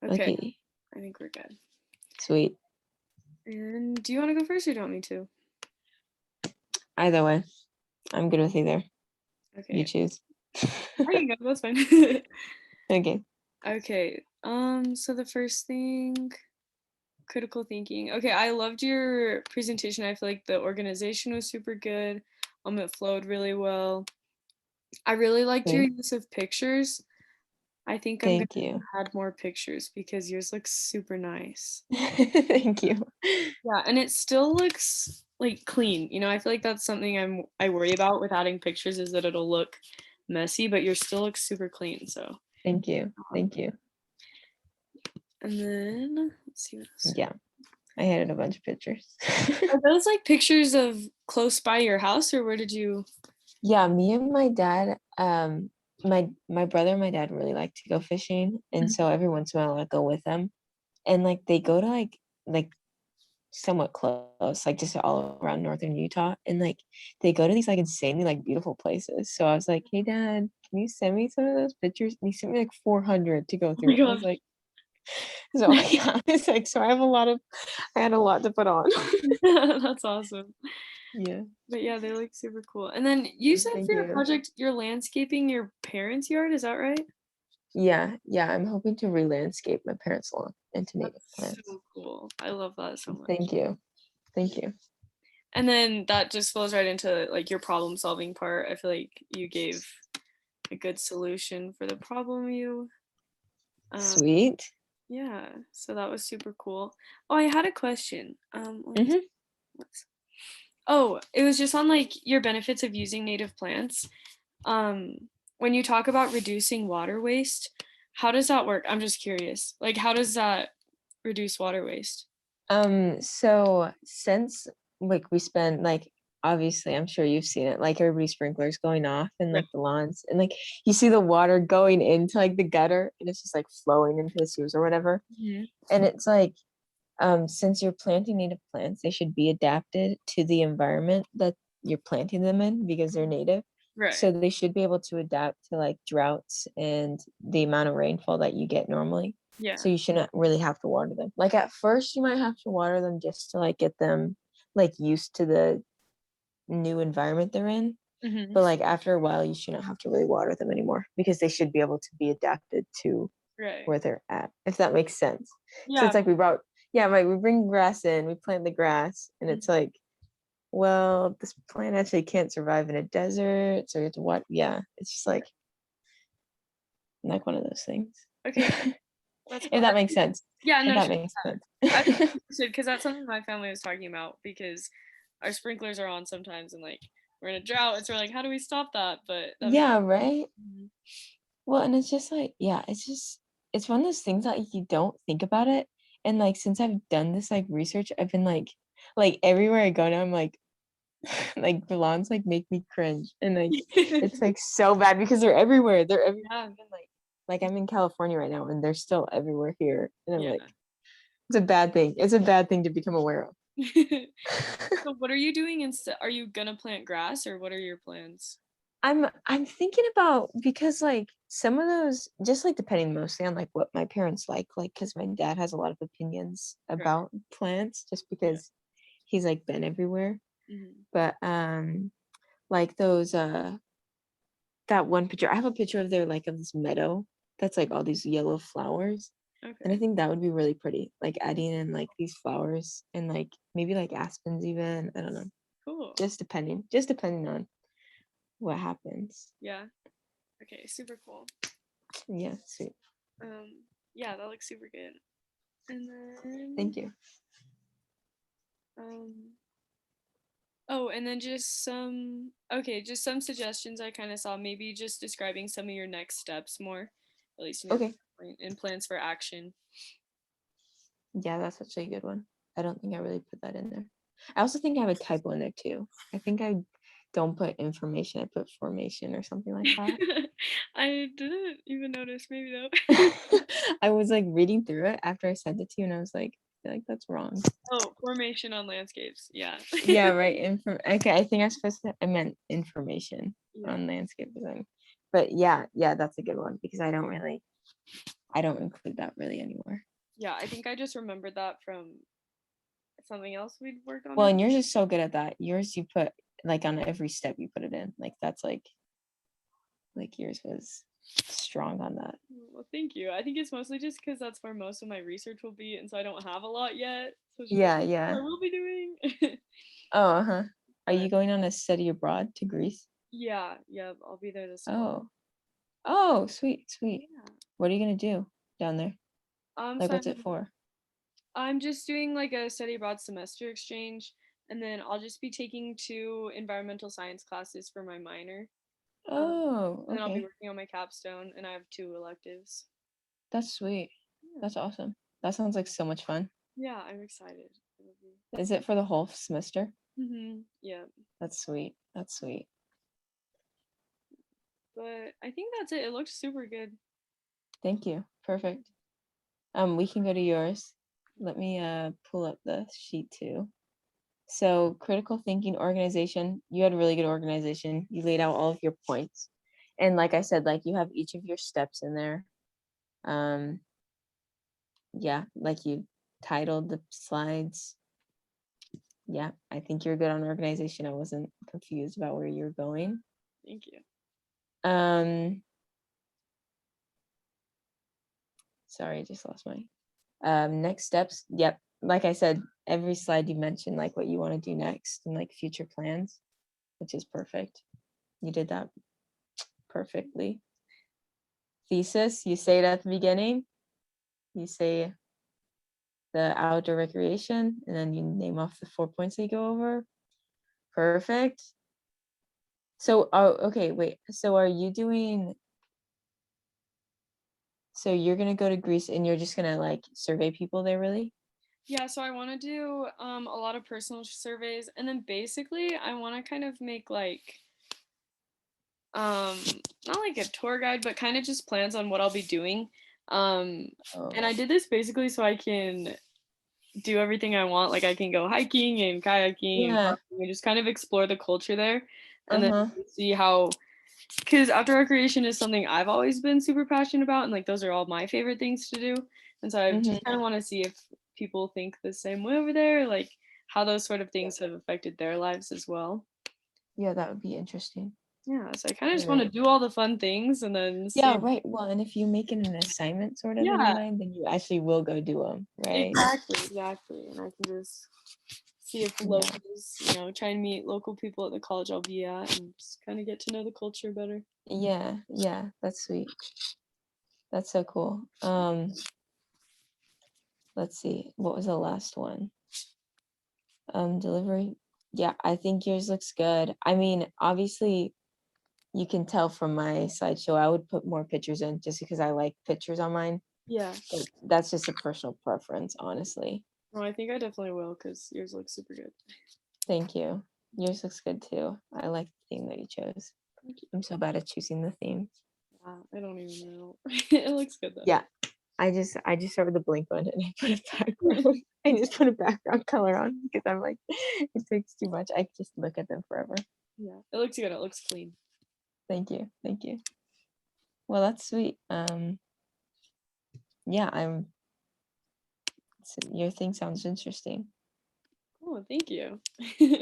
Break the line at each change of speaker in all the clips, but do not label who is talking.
Okay,
Okay,
I think we're good.
sweet.
And do you want to go first or do you want me to?
Either way, I'm good with either. You
Okay,
choose.
I can go. That's fine.
Okay.
Okay. So the first thing, critical thinking. Okay, I loved your presentation. I feel like the organization was super good. It flowed really well. I really liked your
Sweet.
use of pictures. I think I'm gonna
Thank you.
add more pictures because yours looks super nice.
Thank you.
Yeah, and it still looks like clean. I feel like that's something I worry about with adding pictures is that it'll look messy, but yours still looks super clean. So,
Thank you. Thank you.
and then let's see what else.
Yeah, I added a bunch of pictures.
Are those like pictures of close by your house, or where did you?
Yeah, me and my dad, my brother and my dad really like to go fishing, and so every once in a while I go with them, and like they go to like somewhat close, like just all around northern Utah, and like they go to these like insanely like beautiful places. So I was like, "Hey, Dad, can you send me some of those pictures?" And he sent me like 400 to go
Oh my
through. I was
gosh.
like, so yeah, it's like so I had a lot to put on.
That's awesome.
Yeah,
But yeah, they look super cool. And then you said
thank
for your
you.
project, you're landscaping your parents' yard, is that right?
Yeah, yeah, I'm hoping to re-landscape my parents' lawn into native
That's
plants.
so cool. I love that so much.
Thank you. Thank you.
And then that just flows right into like your problem solving part. I feel like you gave a good solution for the problem you um
Sweet.
yeah, so that was super cool. Oh, I had a question. Let me
Hmm.
let's Oh, it was just on like your benefits of using native plants. When you talk about reducing water waste, how does that work? I'm just curious. Like how does that reduce water waste?
So since like we spend like obviously I'm sure you've seen it, like everybody's sprinklers going off in
Right.
like the lawns and like you see the water going into like the gutter and it's just like flowing into the sewers or whatever.
Mhm.
And it's like since you're planting native plants, they should be adapted to the environment that you're planting them in because they're native.
Right.
So they should be able to adapt to like droughts and the amount of rainfall that you get normally.
Yeah.
So you shouldn't really have to water them. Like at first, you might have to water them just to like get them like used to the new environment they're in.
Hmm.
But like after a while, you shouldn't have to really water them anymore because they should be able to be adapted to
Right.
where they're at, if that makes sense. So
Yeah.
it's like yeah, like we bring grass in, we plant the grass, and it's like, well, this plant actually can't survive in a desert, so you have to what? Yeah, it's just like one of those things.
Okay.
If
That's cool.
that makes sense.
Yeah,
If
no,
that
sure.
makes sense.
I should because that's something my family was talking about because our sprinklers are on sometimes and like we're in a drought and so we're like, how do we stop that? But that makes
Yeah, right.
Mhm.
Well, and it's just like, yeah, it's one of those things that you don't think about it. And like since I've done this like research, I've been like everywhere I go now, I'm like the lawns like make me cringe. And like it's like so bad because they're everywhere. They're everywhere.
Yeah,
Even like I'm in California right now and they're still everywhere here. And I'm
yeah.
like, it's a bad thing. It's a bad thing to become aware of.
So what are you doing instead? Are you gonna plant grass or what are your plans?
I'm thinking about because like some of those just like depending mostly on like what my parents like because my dad has a lot of opinions
Right.
about plants just
Yeah.
because he's like been everywhere.
Hmm.
But like those that one picture I have a picture of there like of this meadow that's like all these yellow flowers. And I
Okay.
think that would be really pretty. Like adding in like these flowers and like maybe like aspens even. I don't know.
Cool.
Just depending on what happens.
Yeah. Okay. Super cool.
Yeah, sweet.
Yeah, that looks super good. And then
Thank you.
um oh, and then just some suggestions I kind of saw. Maybe just describing some of your next steps more, at least in your
Okay.
point and plans for action.
Yeah, that's actually a good one. I don't think I really put that in there. I also think I have a typo in there too. I think I don't put information, I put formation or something like that.
I didn't even notice. Maybe though.
I was like reading through it after I sent it to you and I was like, I feel like that's wrong.
Oh, formation on landscapes. Yeah.
Yeah, right. Okay, I think I meant information
Yeah.
on landscape design. But yeah, that's a good one because I don't really I don't include that really anymore.
Yeah, I think I just remembered that from something else we'd worked on.
Well, and yours is so good at that. Yours, you put like on every step you put it in. Like that's like yours was strong on that.
Well, thank you. I think it's mostly just because that's where most of my research will be, and so I don't have a lot yet. So it's just like,
Yeah,
"This is what
yeah.
I will be doing."
Oh, uh-huh. Are you
But
going on a study abroad to Greece?
yeah, yeah, I'll be there this fall.
Oh. Oh, sweet, sweet.
Yeah.
What are you gonna do down there? Like
So
what's it for?
I'm just doing like a study abroad semester exchange, and then I'll just be taking 2 environmental science classes for my minor. Um,
Oh,
and then I'll be
okay.
working on my capstone, and I have 2 electives.
That's sweet.
Yeah,
That's awesome. That sounds like so much fun.
yeah, I'm excited. It'll be.
Is it for the whole semester?
Yeah,
That's sweet. That's sweet.
but I think that's it. It looks super good.
Thank you. Perfect. We can go to yours. Let me pull up the sheet too. So critical thinking organization, you had really good organization. You laid out all of your points. And like I said, like you have each of your steps in there. Um, yeah, like you titled the slides. Yeah, I think you're good on organization. I wasn't confused about where you're going.
Thank you.
Um, sorry, I just lost my next steps. Yep, like I said, every slide you mentioned like what you want to do next and like future plans, which is perfect. You did that perfectly. Thesis, you say it at the beginning. You say the outdoor recreation, and then you name off the 4 points that you go over. Perfect. So, oh, okay, wait. So, are you doing? So you're gonna go to Greece, and you're just gonna like survey people there, really?
Yeah, so I want to do a lot of personal surveys, and then basically I want to kind of make like um not like a tour guide, but kind of just plans on what I'll be doing. And I
Oh,
did this basically so I can do everything I want. Like I can go hiking and kayaking and
yeah.
carving and just kind of explore the culture there, and then
Uh-huh.
see how. Because outdoor recreation is something I've always been super passionate about, and like those are all my favorite things to do. And so I just
Mm-hmm.
kind of want to see if people think the same way over there, like how those sort of things have affected their lives as well.
Yeah, that would be interesting.
Yeah, so I kind of just want to
Right.
do all the fun things and then
Yeah,
see.
right. Well, and if you make it an assignment sort of in your
Yeah,
mind, then you actually will go do them, right?
exactly. And I can just see if
Yeah.
locals, try and meet local people at the college I'll be at and just kind of get to know the culture better.
Yeah, yeah, that's sweet. That's so cool. Let's see. What was the last one? Delivery. Yeah, I think yours looks good. I mean, obviously you can tell from my slideshow, I would put more pictures in just because I like pictures on mine.
Yeah.
But that's just a personal preference, honestly.
No, I think I definitely will because yours looks super good.
Thank you. Yours looks good too. I like the theme that you chose.
Thank you.
I'm so bad at choosing the themes.
I don't even know. It looks good though.
Yeah, I just started the blink button and I put a background. I just put a background color on because I'm like, it takes too much. I just look at them forever.
Yeah, it looks good. It looks clean.
Thank you. Thank you. Well, that's sweet. Yeah, your thing sounds interesting.
Oh, thank you.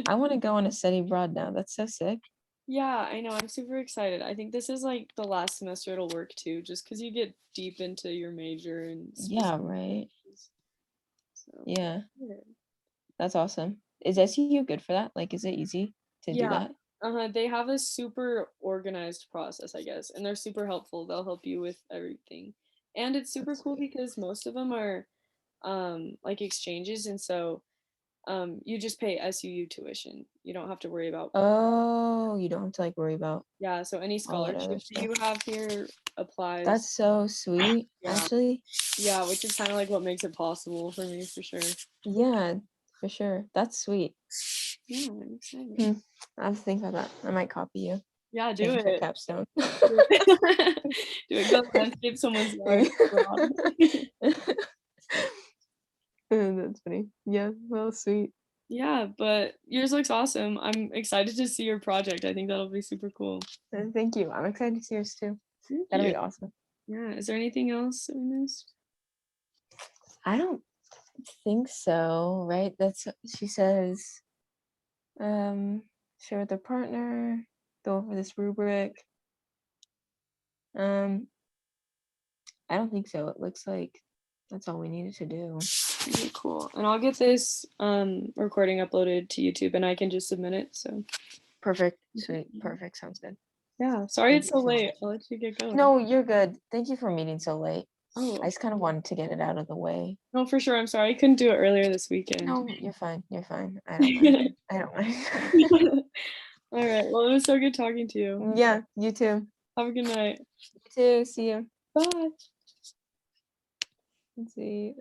I want to go on a study abroad now. That's so sick.
Yeah, I know. I'm super excited. I think this is like the last semester it'll work too, just because you get deep into your major and
Yeah,
specific.
right.
So,
Yeah,
yeah.
that's awesome. Is SU good for that? Like, is it easy to do
Yeah.
that?
They have a super organized process, I guess, and they're super helpful. They'll help you with everything. And it's super
That's
cool
sweet.
because most of them are like exchanges, and so you just pay SUU tuition. You don't have to worry about.
Oh, you don't have to like worry about
Yeah, so any
all that other
scholarship that
stuff.
you have here applies.
That's so sweet,
Yeah.
actually.
Yeah, which is kind of like what makes it possible for me for sure.
Yeah, for sure. That's sweet.
Yeah, I'm excited.
Hmm. I have to think about that. I might copy you.
Yeah, do
Thank you for
it.
capstone.
Do it. Do it. Go landscape someone's yard. Abroad.
That's funny. Yeah, well, sweet.
Yeah, but yours looks awesome. I'm excited to see your project. I think that'll be super cool.
Thank you. I'm excited to see yours too.
Thank
That'll
you.
be awesome.
Yeah. Is there anything else that we missed?
I don't think so, right? That's she says, um, share with their partner, go over this rubric. Um, I don't think so. It looks like that's all we needed to do.
Okay, cool. And I'll get this recording uploaded to YouTube and I can just submit it. So
Perfect. Sweet. Perfect. Sounds good.
yeah. Sorry
Thank
it's
you
so
so
late.
much.
I'll let you get going.
No, you're good. Thank you for meeting so late.
Oh,
I just kind of wanted to get it out of the way.
no, for sure. I'm sorry I couldn't do it earlier this weekend.
No, you're fine. You're fine. I don't mind. I don't mind.
All right. Well, it was so good talking to you.
Yeah, you too.
Have a good night.
You too. See you.
Bye.
Let's see.